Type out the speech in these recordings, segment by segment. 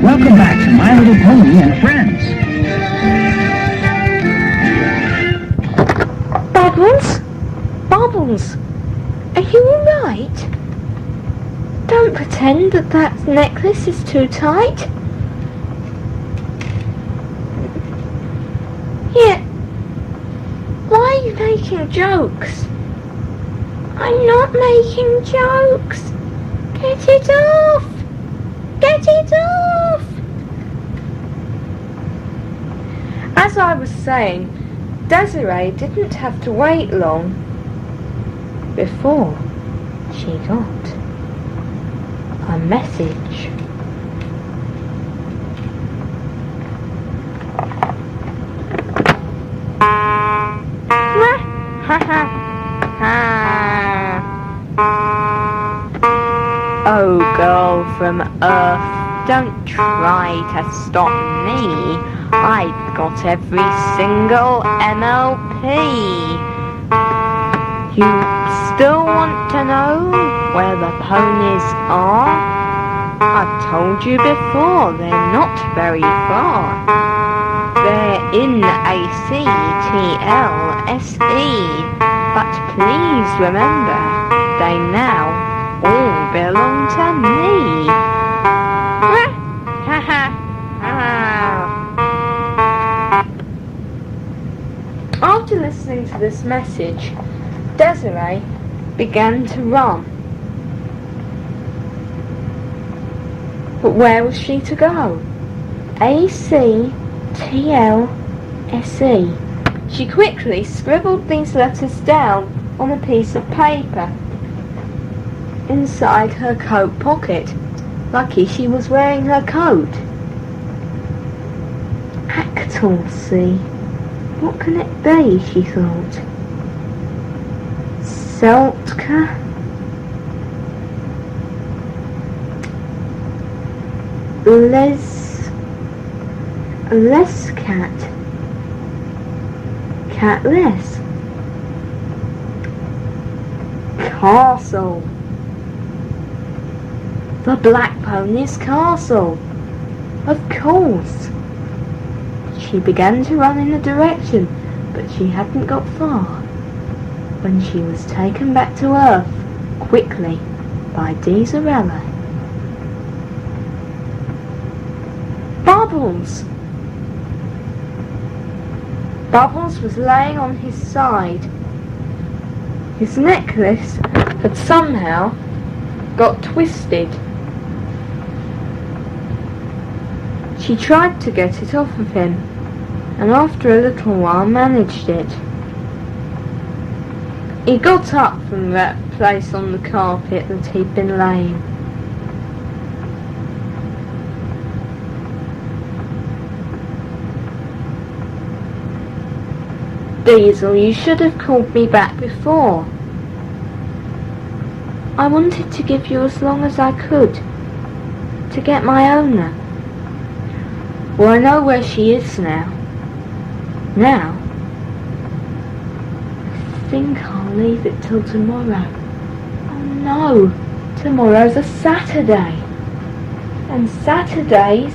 Welcome back to My Little Pony and Friends. Bubbles? Bubbles? Are you alright? Don't pretend that necklace is too tight. Yeah. Why are you making jokes? I'm not making jokes. Get it off! Get it off! As I was saying, Desiree didn't have to wait long before she got a message. Oh, girl from Earth, don't try to stop me. I've got every single MLP. You still want to know where the ponies are? I've told you before, they're not very far. They're in ACTLSE, but please remember, they now all belong to me. After listening to this message, Desiree began to run. But where was she to go? ACTLSE. She quickly scribbled these letters down on a piece of paper inside her coat pocket. Lucky she was wearing her coat. Actalsea. What can it be, she thought. Seltka? Lescat. Catless. Castle. The Black Pony's castle. Of course. She began to run in the direction, but she hadn't got far when she was taken back to Earth quickly by Desirella. Bubbles! Bubbles was laying on his side. His necklace had somehow got twisted. She tried to get it off of him, and after a little while managed it. He got up from that place on the carpet that he'd been laying. Diesel, you should have called me back before. I wanted to give you as long as I could to get my owner. Well, I know where she is now. Now, I think I'll leave it till tomorrow. Oh no, tomorrow's a Saturday. And Saturdays,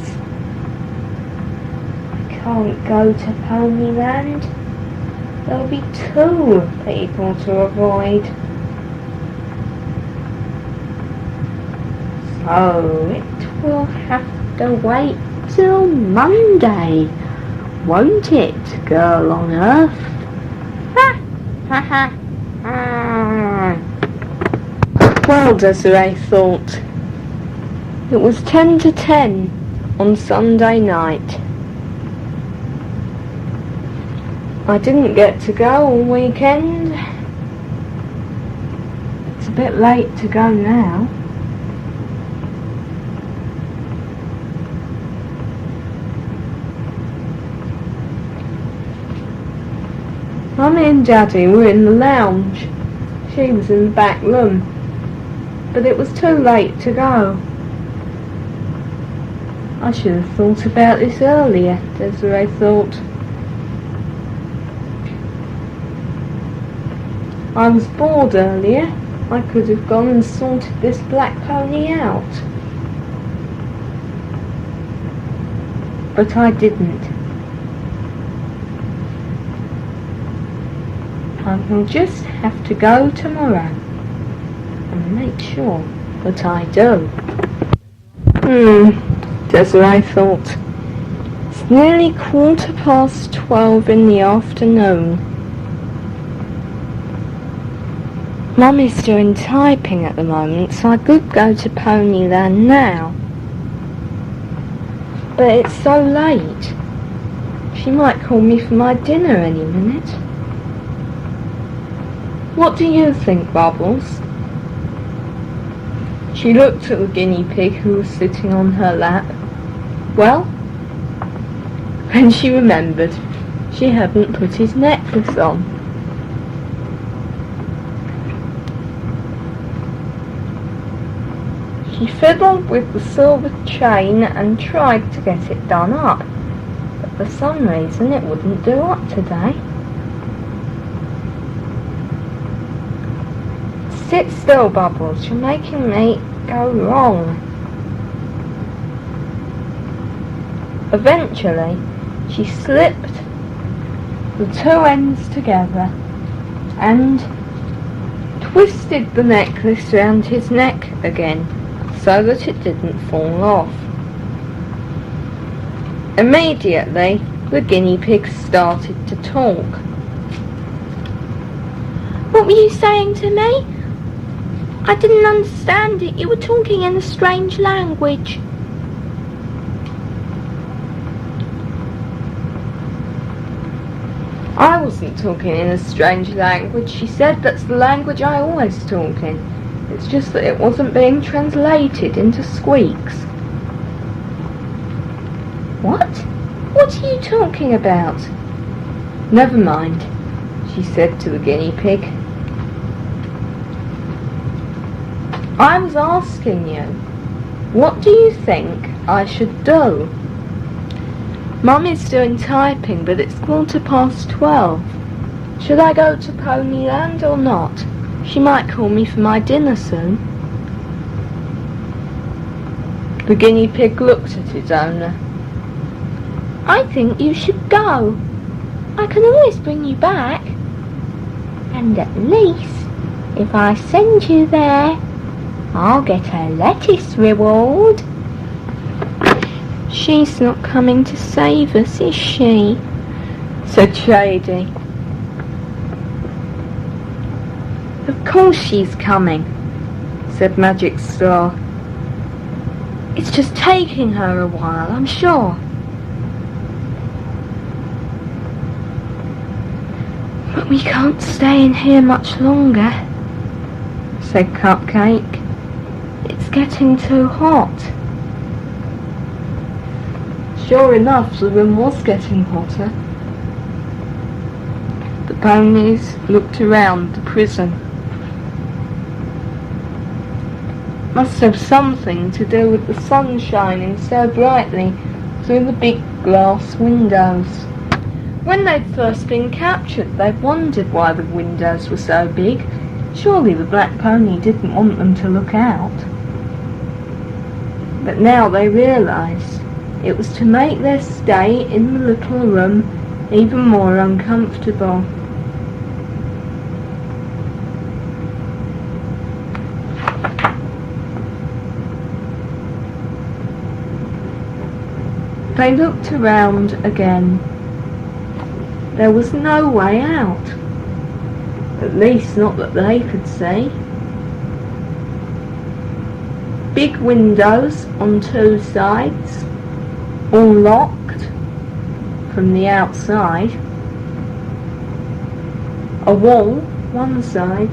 I can't go to Ponyland. There'll be 2 people to avoid. So it will have to wait till Monday, won't it, girl on Earth? Well, Desiree thought, it was 10 to 10 on Sunday night. I didn't get to go all weekend. It's a bit late to go now. Mummy and Daddy were in the lounge. She was in the back room. But it was too late to go. I should have thought about this earlier, Desiree thought. I was bored earlier. I could have gone and sorted this black pony out. but I didn't. I will just have to go tomorrow and make sure that I do. Desiree thought. It's nearly 12:15 in the afternoon. Mummy's doing typing at the moment, so I could go to Ponyland now. But it's so late. She might call me for my dinner any minute. What do you think, Bubbles? She looked at the guinea pig who was sitting on her lap. Well, then she remembered she hadn't put his necklace on. She fiddled with the silver chain and tried to get it done up, but for some reason it wouldn't do up today. Sit still, Bubbles, you're making me go wrong. Eventually, she slipped the two ends together and twisted the necklace round his neck again, so that it didn't fall off. Immediately, the guinea pig started to talk. What were you saying to me? I didn't understand it. You were talking in a strange language. I wasn't talking in a strange language. She said that's the language I always talk in. It's just that it wasn't being translated into squeaks. What? What are you talking about? Never mind, she said to the guinea pig. I was asking you, what do you think I should do? Mummy's doing typing, but it's 12:15. Should I go to Ponyland or not? She might call me for my dinner soon. The guinea pig looked at its owner. I think you should go. I can always bring you back. And at least, if I send you there, I'll get a lettuce reward. She's not coming to save us, is she? Said Shady. Of course she's coming, said Magic Star. It's just taking her a while, I'm sure. But we can't stay in here much longer, said Cupcake. It's getting too hot. Sure enough, the room was getting hotter. The ponies looked around the prison. Must have something to do with the sun shining so brightly through the big glass windows. When they'd first been captured, they'd wondered why the windows were so big. Surely the black pony didn't want them to look out. But now they realised it was to make their stay in the little room even more uncomfortable. They looked around again. There was no way out. At least not that they could see. Big windows on two sides, all locked from the outside. A wall one side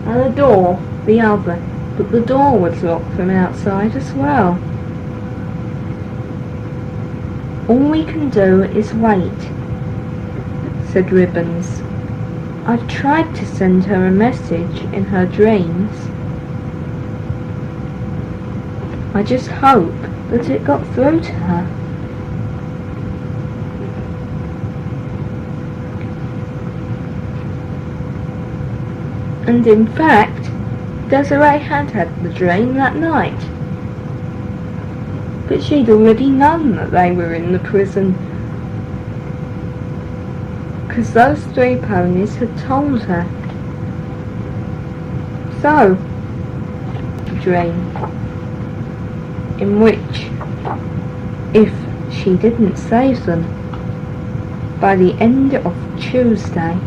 and a door the other, but the door was locked from outside as well. All we can do is wait, said Ribbons. I've tried to send her a message in her dreams. I just hope that it got through to her. And in fact, Desiree had had the dream that night. but she'd already known that they were in the prison, because those 3 ponies had told her. So, a dream in which, if she didn't save them by the end of Tuesday,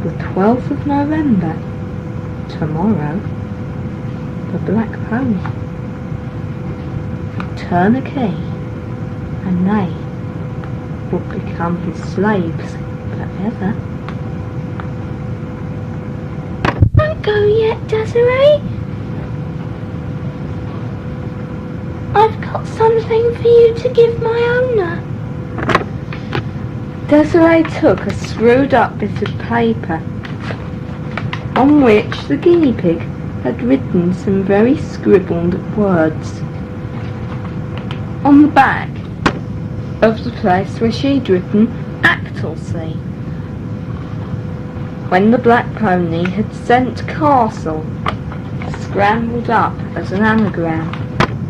the 12th of November, tomorrow, the black pony would turn a key and they would become his slaves forever. Don't go yet, Desiree. I've got something for you to give my owner. Desiree took a screwed up bit of paper on which the guinea pig had written some very scribbled words on the back of the place where she'd written Actalsea, when the black pony had sent Castle scrambled up as an anagram.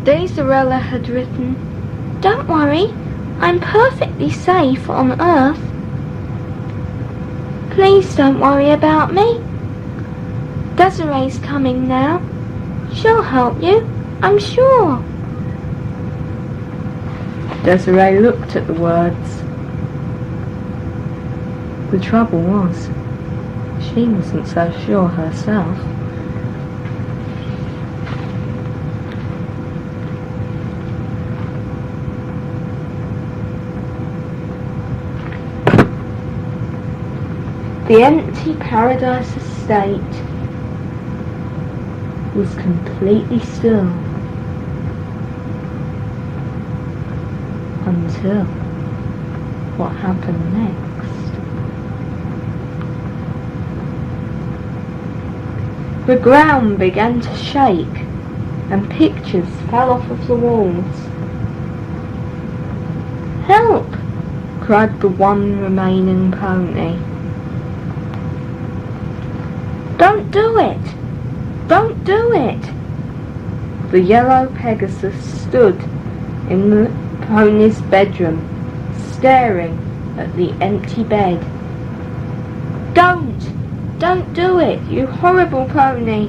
Daisarella had written, "Don't worry, I'm perfectly safe on Earth. Please don't worry about me. Desiree's coming now. She'll help you, I'm sure." Desiree looked at the words. The trouble was, she wasn't so sure herself. The empty Paradise Estate was completely still until what happened next. The ground began to shake and pictures fell off of the walls. "Help!" cried the one remaining pony. "Don't do it! Don't do it!" The yellow Pegasus stood in the pony's bedroom, staring at the empty bed. Don't do it, you horrible pony!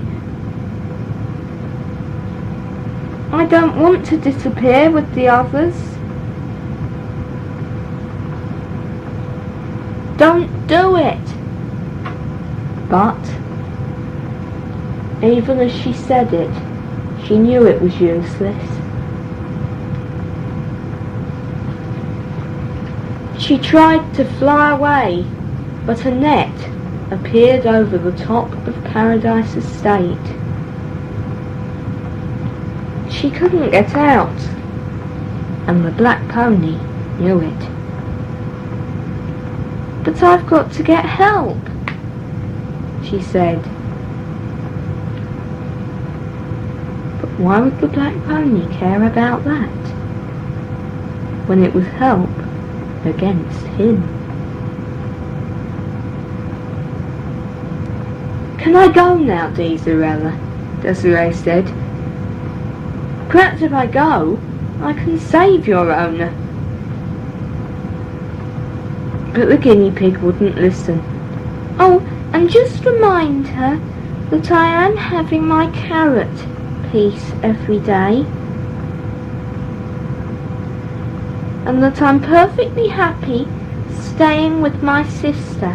I don't want to disappear with the others. Don't do it!" But even as she said it, she knew it was useless. She tried to fly away, but a net appeared over the top of Paradise Estate. She couldn't get out, and the black pony knew it. "But I've got to get help," she said. But why would the black pony care about that, when it was help against him? "Can I go now, Daisarella?" Desiree said. "Perhaps if I go, I can save your owner." But the guinea pig wouldn't listen. "Oh, and just remind her that I am having my carrot piece every day, and that I'm perfectly happy staying with my sister."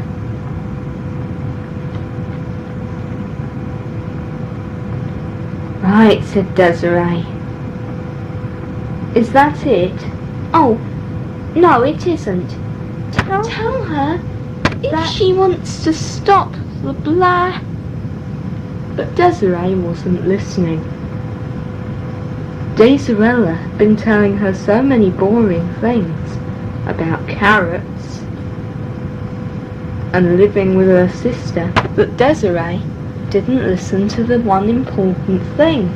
"Right," said Desiree. "Is that it?" "Oh, no, it isn't. Tell her if she wants to stop the blah." But Desiree wasn't listening. Daisarella had been telling her so many boring things about carrots and living with her sister that Desiree didn't listen to the one important thing.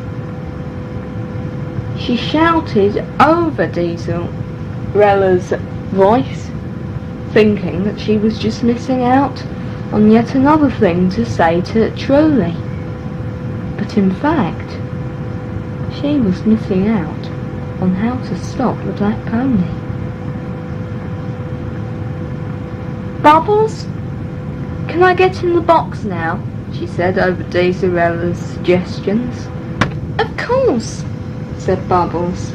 She shouted over Daisarella's voice, thinking that she was just missing out on yet another thing to say to Truly. But in fact, she was missing out on how to stop the black pony. Bubbles? Can I get in the box now? She said over Desirella's suggestions. Of course, said Bubbles.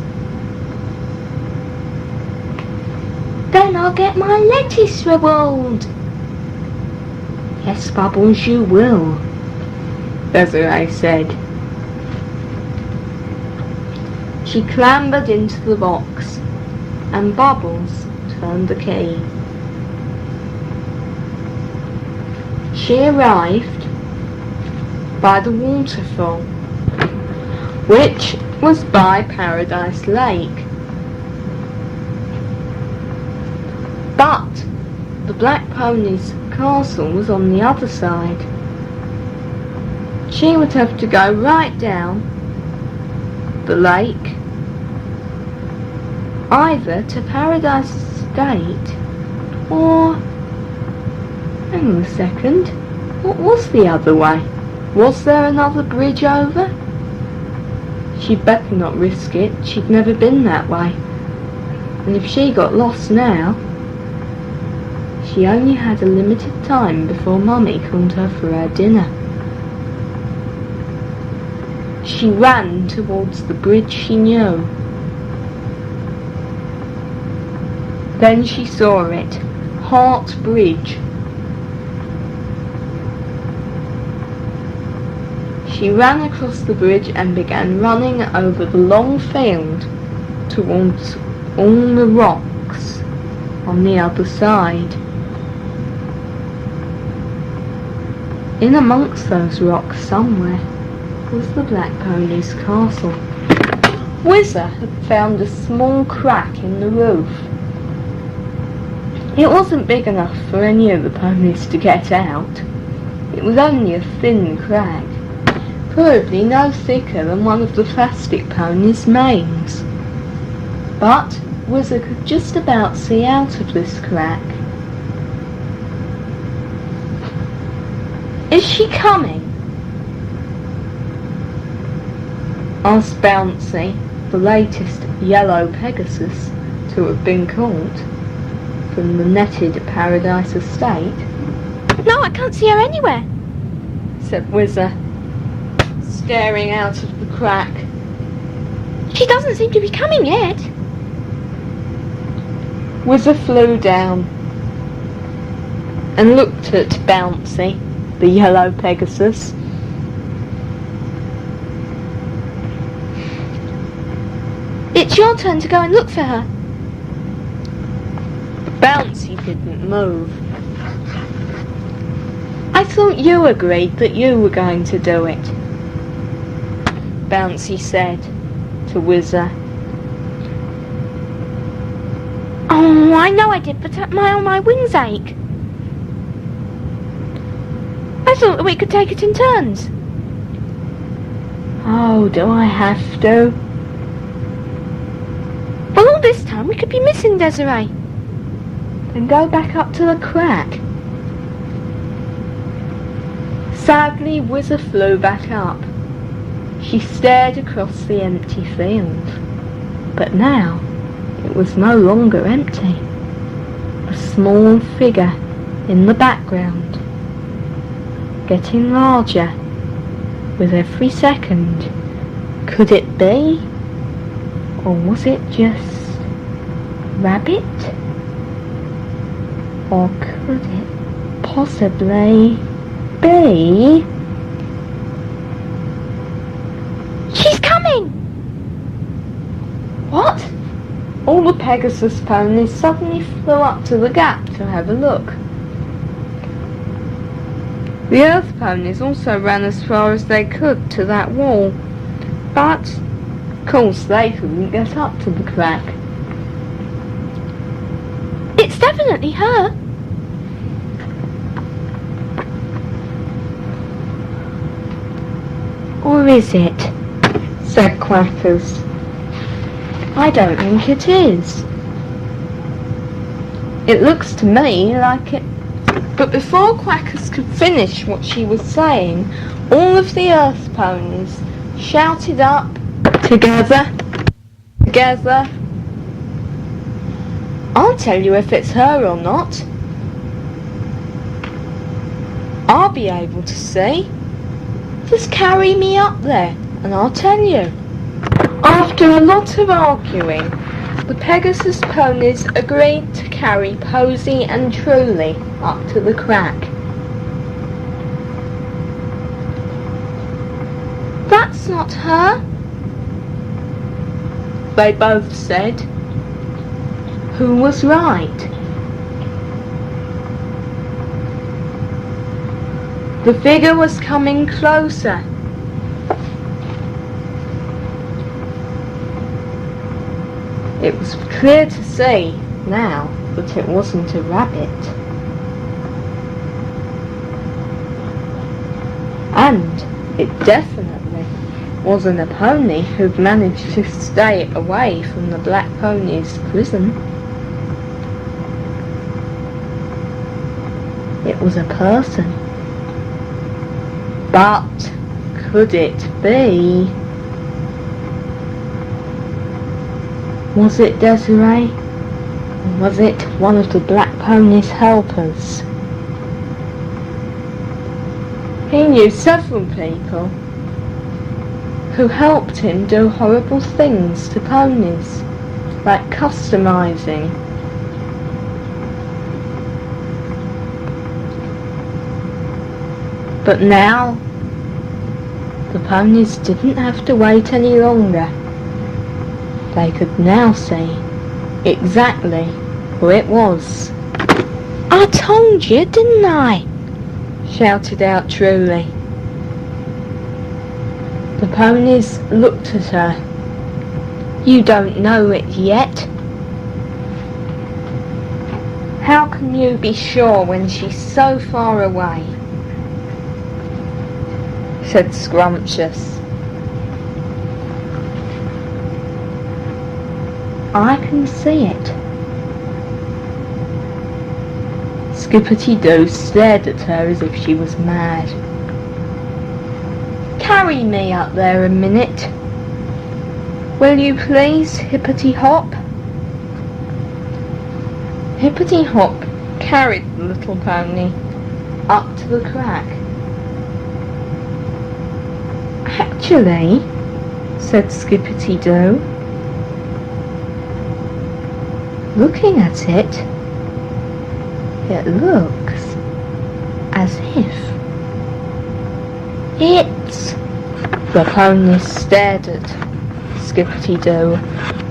Then I'll get my lettuce reward. Yes, Bubbles, you will, Desiree said. She clambered into the box, and Bubbles turned the key. She arrived by the waterfall, which was by Paradise Lake. But the black pony's castle was on the other side. She would have to go right down the lake, either to Paradise Estate or... hang on a second, what was the other way? Was there another bridge over? She'd better not risk it, she'd never been that way. And if she got lost now, she only had a limited time before Mummy called her for her dinner. She ran towards the bridge she knew. Then she saw it, Heart Bridge. She ran across the bridge and began running over the long field towards all the rocks on the other side. In amongst those rocks somewhere was the black pony's castle. Whizzer had found a small crack in the roof. It wasn't big enough for any of the ponies to get out. It was only a thin crack, probably no thicker than one of the plastic pony's manes. But Whizzer could just about see out of this crack. Is she coming? Asked Bouncy, the latest yellow Pegasus to have been caught from the netted Paradise Estate. No, I can't see her anywhere, said Whizzer, staring out of the crack. She doesn't seem to be coming yet. Whizzer flew down and looked at Bouncy, the yellow Pegasus. It's your turn to go and look for her. Bouncy didn't move. I thought you agreed that you were going to do it, Bouncy said to Whizzer. Oh, I know I did, but my wings ache. I thought that we could take it in turns. Oh, do I have to? Well, all this time we could be missing Desiree. Then go back up to the crack. Sadly, Whizzer flew back up. She stared across the empty field. But now, it was no longer empty. A small figure in the background, getting larger with every second. Could it be? Or was it just rabbit? Or could it possibly be? She's coming! What? All the Pegasus ponies suddenly flew up to the gap to have a look. The Earth ponies also ran as far as they could to that wall, but of course they couldn't get up to the crack. It's definitely her! Or is it? Said Quackers. I don't think it is. It looks to me like it. But before Quackers could finish what she was saying, all of the Earth ponies shouted up together. together. I'll tell you if it's her or not. I'll be able to see. Just carry me up there and I'll tell you. After a lot of arguing, the Pegasus ponies agreed to carry Posy and Truly up to the crack. That's not her, they both said. Who was right? The figure was coming closer. It was clear to see now that it wasn't a rabbit. And it definitely wasn't a pony who'd managed to stay away from the Black Pony's prison. It was a person. But could it be? Was it Desiree? Or was it one of the Black Pony's helpers? He knew several people who helped him do horrible things to ponies, like customizing. But now, the ponies didn't have to wait any longer. They could now see exactly who it was. I told you, didn't I? Shouted out Truly. The ponies looked at her. You don't know it yet? How can you be sure when she's so far away? Said Scrumptious. I can see it. Skippity-Doo stared at her as if she was mad. Carry me up there a minute. Will you please, Hippity-Hop? Hippity-Hop carried the little pony up to the crack. Actually, said Skippity-Doo, looking at it, it looks as if it's... The pony stared at Skippity-Doo,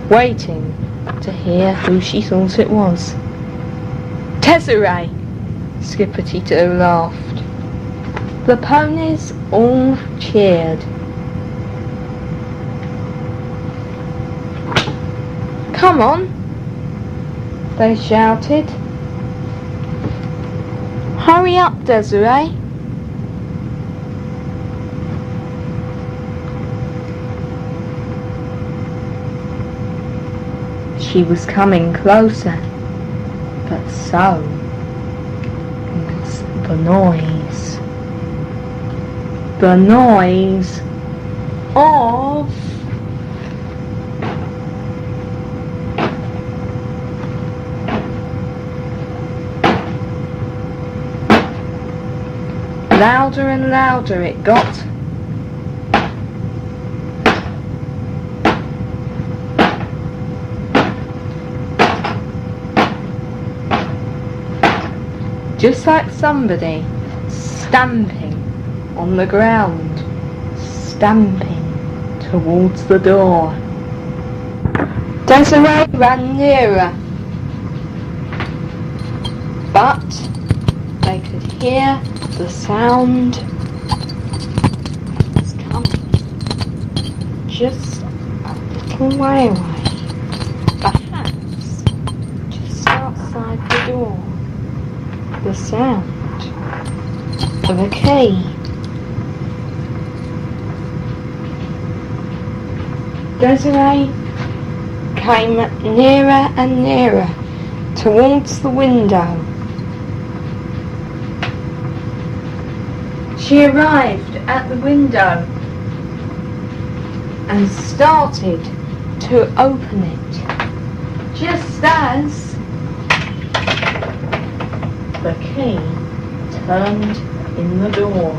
waiting to hear who she thought it was. Desiree! Skippity-Doo laughed. The ponies all cheered. Come on, they shouted. Hurry up, Desiree. She was coming closer, but so was the noise. The noise of louder and louder it got. Just like somebody stamping on the ground, stamping towards the door. Desiree ran nearer, but they could hear the sound was coming just a little way away, perhaps just outside the door. The sound of a key. Desiree came nearer and nearer towards the window. She arrived at the window and started to open it, just as the key turned in the door.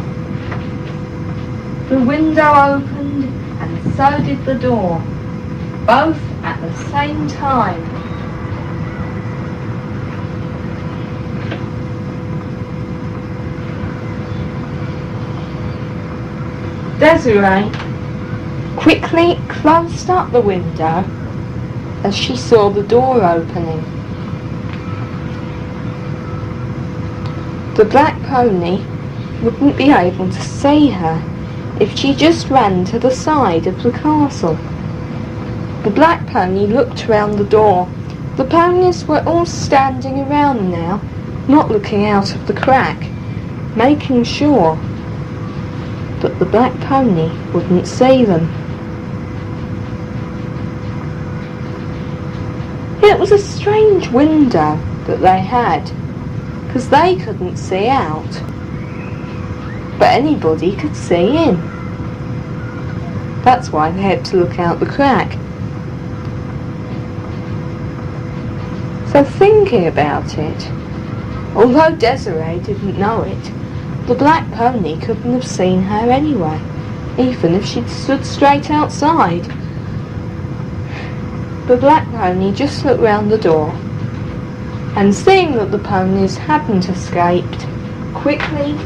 The window opened and so did the door, both at the same time. Desiree quickly closed up the window as she saw the door opening. The black pony wouldn't be able to see her if she just ran to the side of the castle. The black pony looked round the door. The ponies were all standing around now, not looking out of the crack, making sure that the black pony wouldn't see them. It was a strange window that they had, because they couldn't see out, but anybody could see in. That's why they had to look out the crack. So thinking about it, although Desiree didn't know it, the black pony couldn't have seen her anyway, even if she'd stood straight outside. The black pony just looked round the door, and seeing that the ponies hadn't escaped, quickly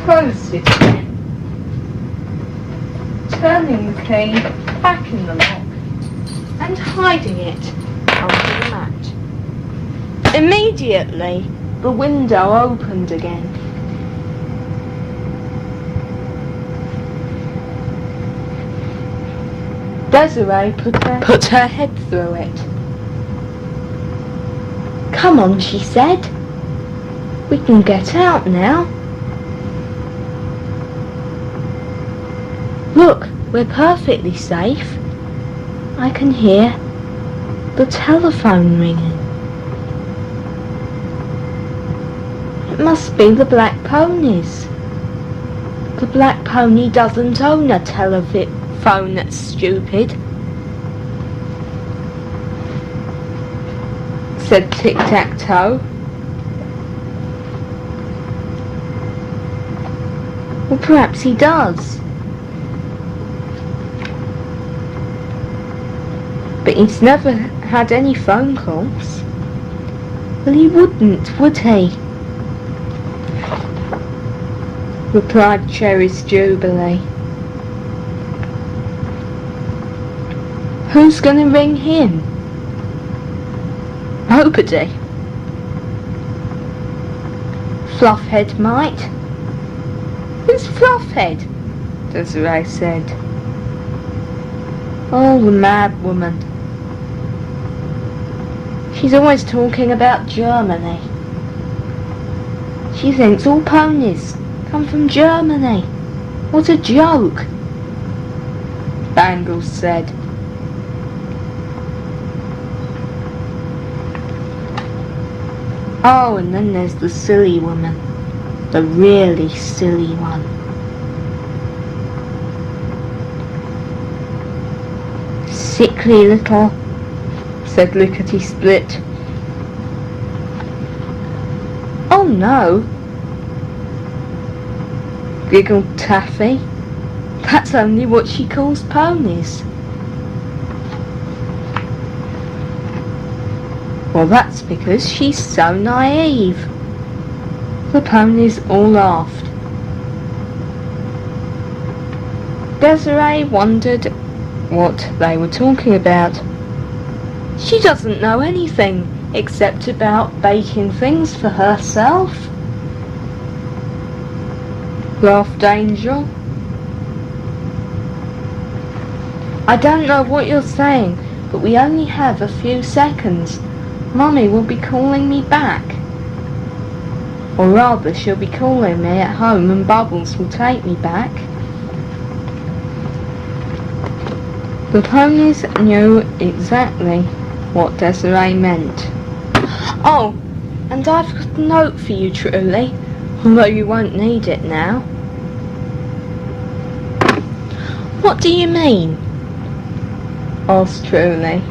closed it again, turning the key back in the lock and hiding it under the mat. Immediately, the window opened again. Desiree put her head through it. "Come on," she said. "We can get out now. Look, we're perfectly safe. I can hear the telephone ringing. It must be the black ponies. The black pony doesn't own a telephone, that's stupid," said Tic-Tac-Toe. Well, perhaps he does. But he's never had any phone calls. Well, he wouldn't, would he? Replied Cherry's Jubilee. Who's going to ring him? Nobody. Fluffhead might. Who's Fluffhead? Desiree said. Oh, the mad woman. She's always talking about Germany. She thinks all ponies come from Germany. What a joke, Bangles said. Oh, and then there's the silly woman. The really silly one. Sickly little, said Lickety-Split. Oh no, giggled Taffy. That's only what she calls ponies. Well, that's because she's so naive. The ponies all laughed. Desiree wondered what they were talking about. She doesn't know anything except about baking things for herself, laughed Angel. I don't know what you're saying, but we only have a few seconds. Mummy will be calling me back. Or rather, she'll be calling me at home and Bubbles will take me back. The ponies knew exactly what Desiree meant. Oh, and I've got a note for you, Truly, although you won't need it now. What do you mean? asked Truly.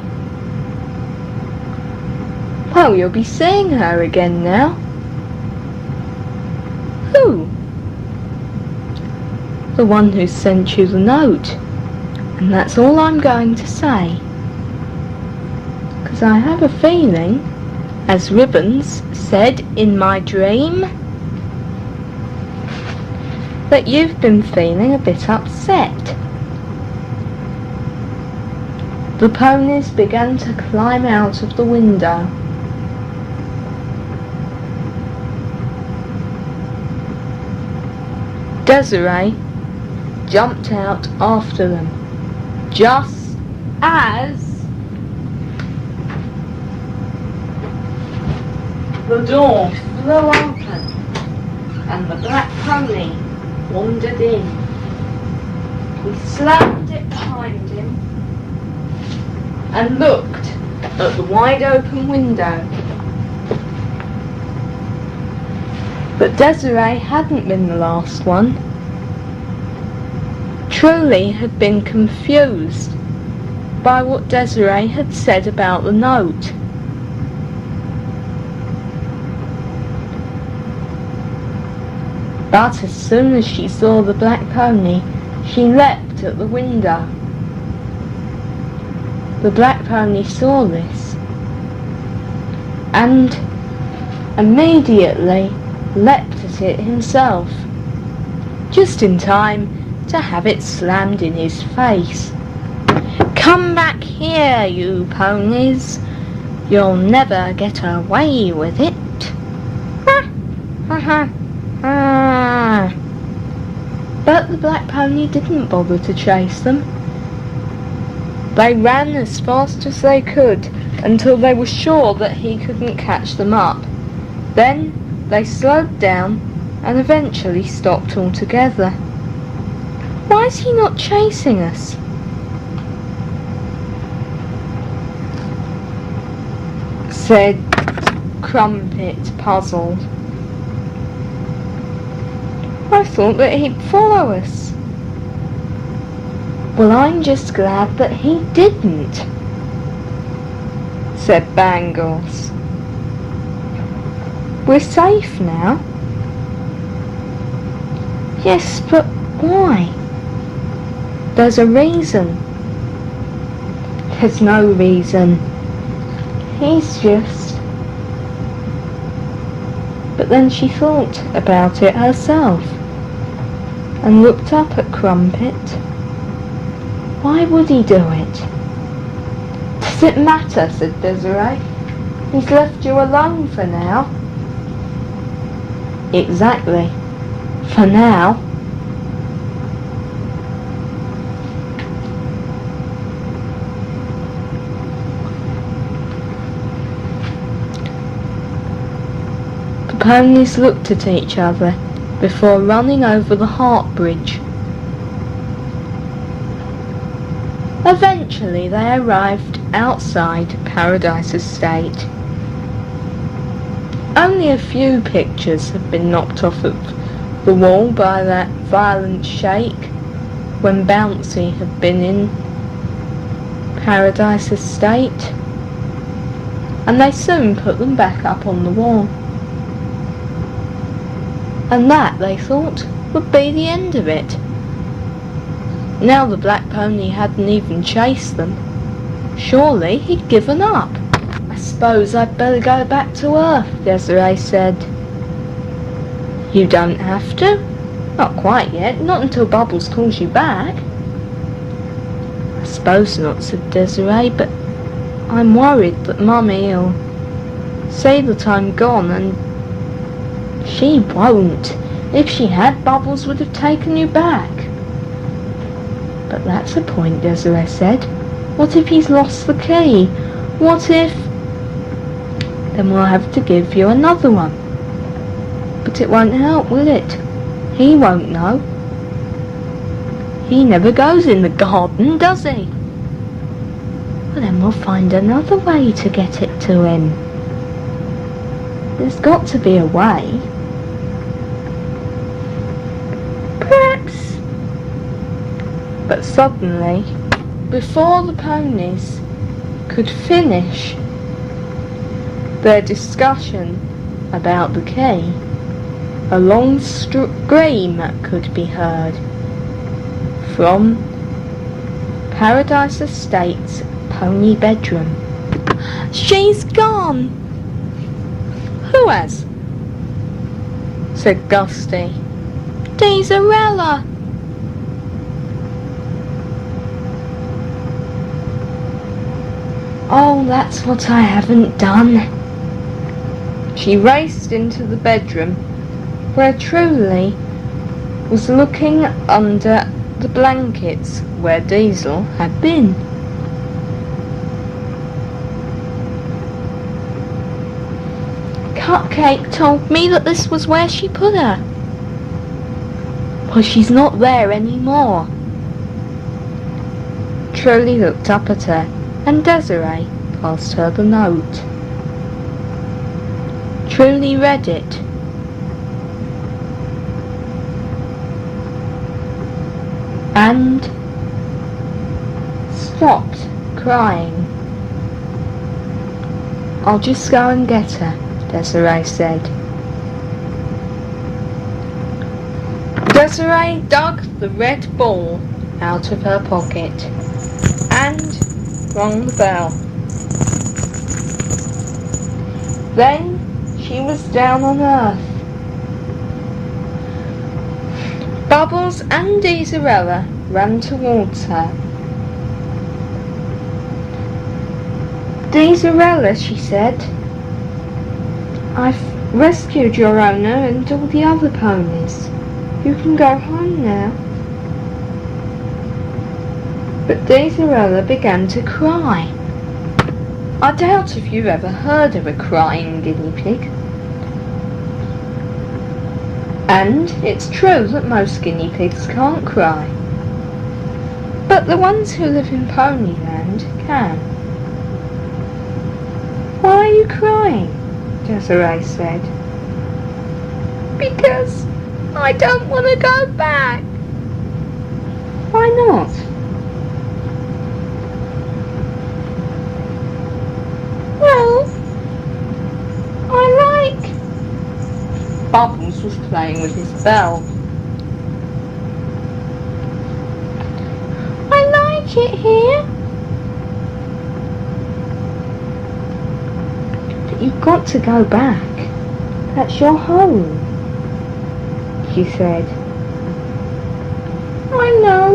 Well, you'll be seeing her again now. Who? The one who sent you the note. And that's all I'm going to say. 'Cause I have a feeling, as Ribbons said in my dream, that you've been feeling a bit upset. The ponies began to climb out of the window. Desiree jumped out after them, just as the door flew open and the black pony wandered in. He slammed it behind him and looked at the wide open window. But Desiree hadn't been the last one. Truly had been confused by what Desiree had said about the note. But as soon as she saw the black pony, she leapt at the window. The black pony saw this and immediately leapt at it himself, just in time to have it slammed in his face. Come back here, you ponies. You'll never get away with it. Ha ha ha ha. But the black pony didn't bother to chase them. They ran as fast as they could until they were sure that he couldn't catch them up. Then they slowed down and eventually stopped altogether. Why is he not chasing us? Said Crumpet, puzzled. I thought that he'd follow us. Well, I'm just glad that he didn't, said Bangles. We're safe now. Yes, but why? There's a reason. There's no reason. He's just... But then she thought about it herself and looked up at Crumpet. Why would he do it? Does it matter, said Desiree. He's left you alone for now. Exactly. For now. The ponies looked at each other before running over the Heart Bridge. Eventually they arrived outside Paradise Estate. Only a few pictures had been knocked off of the wall by that violent shake when Bouncy had been in Paradise Estate, and they soon put them back up on the wall. And that, they thought, would be the end of it. Now the black pony hadn't even chased them. Surely he'd given up. I suppose I'd better go back to Earth, Desiree said. You don't have to. Not quite yet, not until Bubbles calls you back. I suppose not, said Desiree, but I'm worried that Mummy'll say that I'm gone, and she won't. If she had, Bubbles would have taken you back. But that's a point, Desiree said. What if he's lost the key? What if... Then we'll have to give you another one. But it won't help, will it? He won't know. He never goes in the garden, does he? Well, then we'll find another way to get it to him. There's got to be a way. Perhaps. But suddenly, before the ponies could finish their discussion about the key, a long scream could be heard from Paradise Estate's pony bedroom. "She's gone!" "Who has?" said Gusty. "Deezerella!" "Oh, that's what I haven't done." She raced into the bedroom where Truly was looking under the blankets where Diesel had been. "Cupcake told me that this was where she put her." "Well, she's not there anymore." Truly looked up at her, and Desiree passed her the note. Truly read it. And stopped crying. "I'll just go and get her," Desiree said. Desiree dug the red ball out of her pocket and rang the bell. Then she was down on earth. Bubbles and Deezerella ran towards her. "Deezerella," she said, "I've rescued your owner and all the other ponies. You can go home now." But Deezerella began to cry. I doubt if you've ever heard of a crying guinea pig. And it's true that most guinea pigs can't cry. But the ones who live in Ponyland can. "Why are you crying?" Desiree said. "Because I don't want to go back." "Why not?" "Well, I like..." Bubbles was playing with his bell. "I like it here." "But you've got to go back. That's your home," she said. "I know."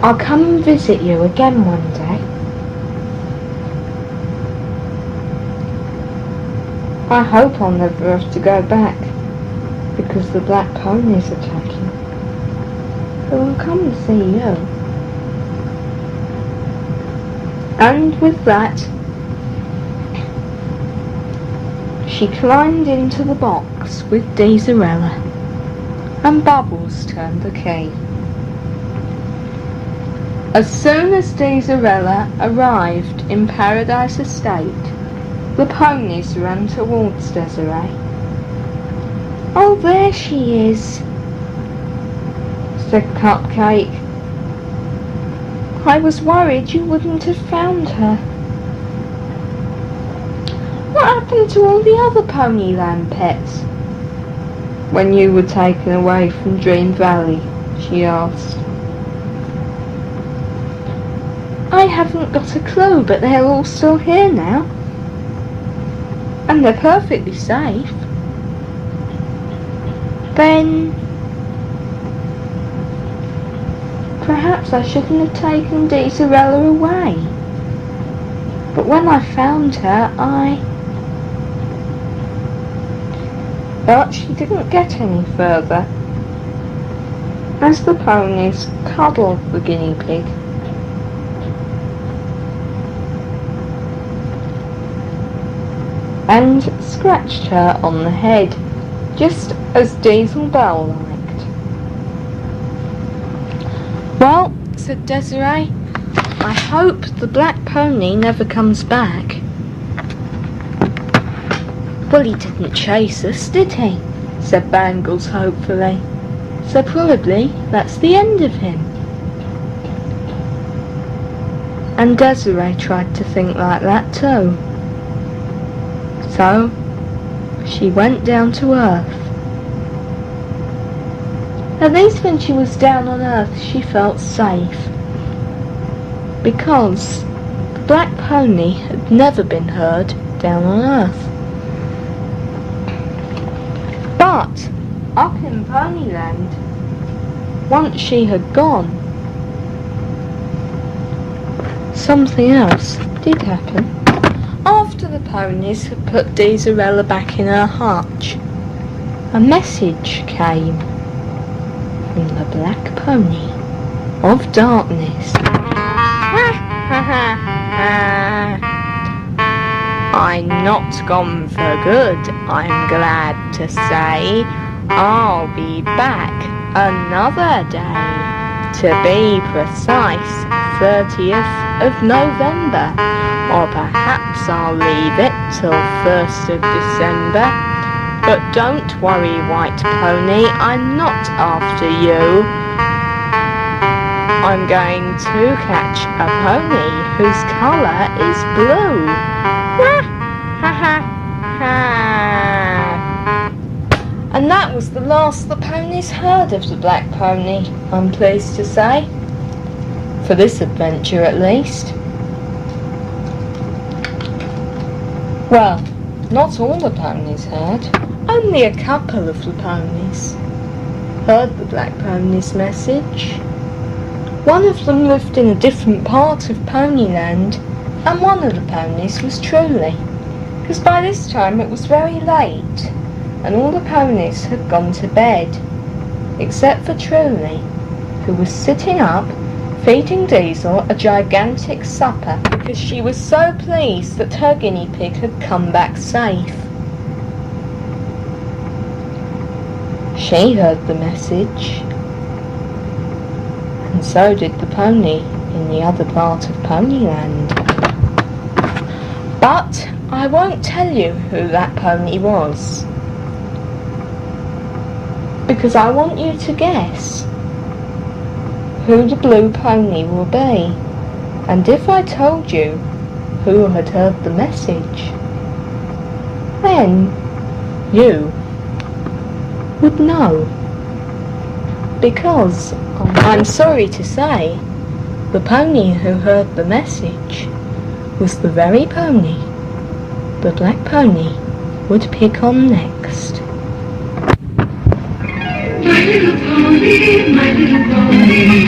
"I'll come and visit you again one day." "I hope I'll never have to go back because the black pony's attacking. But I'll come and see you." And with that, she climbed into the box with Deezerella, and Bubbles turned the key. As soon as Deezerella arrived in Paradise Estate, the ponies ran towards Desiree. "Oh, there she is," said Cupcake. "I was worried you wouldn't have found her." "What happened to all the other Ponyland pets when you were taken away from Dream Valley?" she asked. "I haven't got a clue, but they're all still here now. And they're perfectly safe." "Then perhaps I shouldn't have taken Deezerella away. But when I found her, But she didn't get any further, as the ponies cuddled the guinea pig. And scratched her on the head, just as Diesel Bell liked. "Well," said Desiree, "I hope the black pony never comes back." "Well, he didn't chase us, did he?" said Bangles hopefully. So probably that's the end of him. And Desiree tried to think like that too. So she went down to earth. At least when she was down on earth she felt safe, because the black pony had never been heard down on earth. But up in Ponyland, once she had gone, something else did happen. After the ponies had put Desirella back in her hutch, a message came from the black pony of darkness. I'm not gone for good, I'm glad to say. I'll be back another day. To be precise, 30th of November. Or perhaps I'll leave it till 1st of December. But don't worry, White Pony, I'm not after you. I'm going to catch a pony whose colour is blue. And that was the last the ponies heard of the black pony, I'm pleased to say. For this adventure at least. Well, not all the ponies heard. Only a couple of the ponies heard the black pony's message. One of them lived in a different part of Ponyland, and one of the ponies was Truly, because by this time it was very late, and all the ponies had gone to bed, except for Truly, who was sitting up, feeding Diesel a gigantic supper, because she was so pleased that her guinea pig had come back safe. She heard the message, and so did the pony in the other part of Ponyland. But I won't tell you who that pony was, because I want you to guess who the blue pony will be. And if I told you who had heard the message, then you would know. Because, I'm sorry to say, the pony who heard the message was the very pony the black pony would pick on next. My little pony,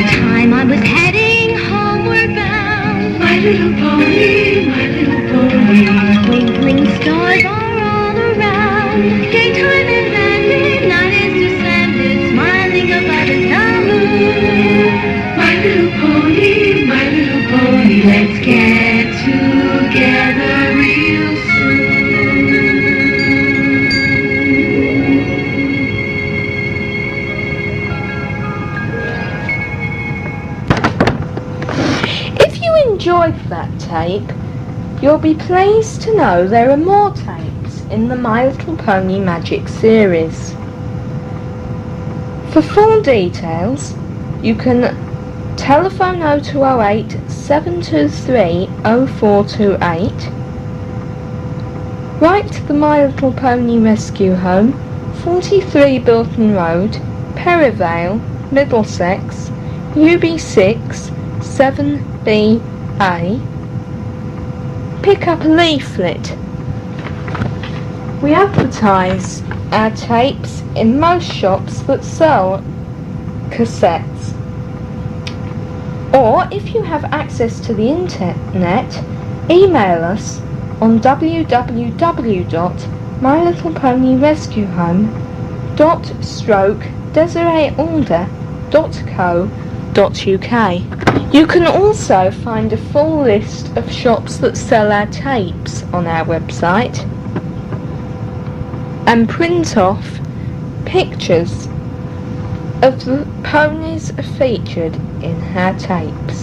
time I was heading homeward bound. My little pony, twinkling stars are all around. Daytime is ending, night is descended, smiling above is the moon. My little pony, let's get together real soon. Enjoyed that tape, you'll be pleased to know there are more tapes in the My Little Pony Magic series. For full details, you can telephone 0208 723 0428, write to the My Little Pony Rescue Home, 43 Bilton Road, Perivale, Middlesex, UB6 7BA. Pick up a leaflet. We advertise our tapes in most shops that sell cassettes. Or if you have access to the internet, email us on www.mylittleponyrescuehome.desireealder.co.uk. You can also find a full list of shops that sell our tapes on our website and print off pictures of the ponies featured in our tapes.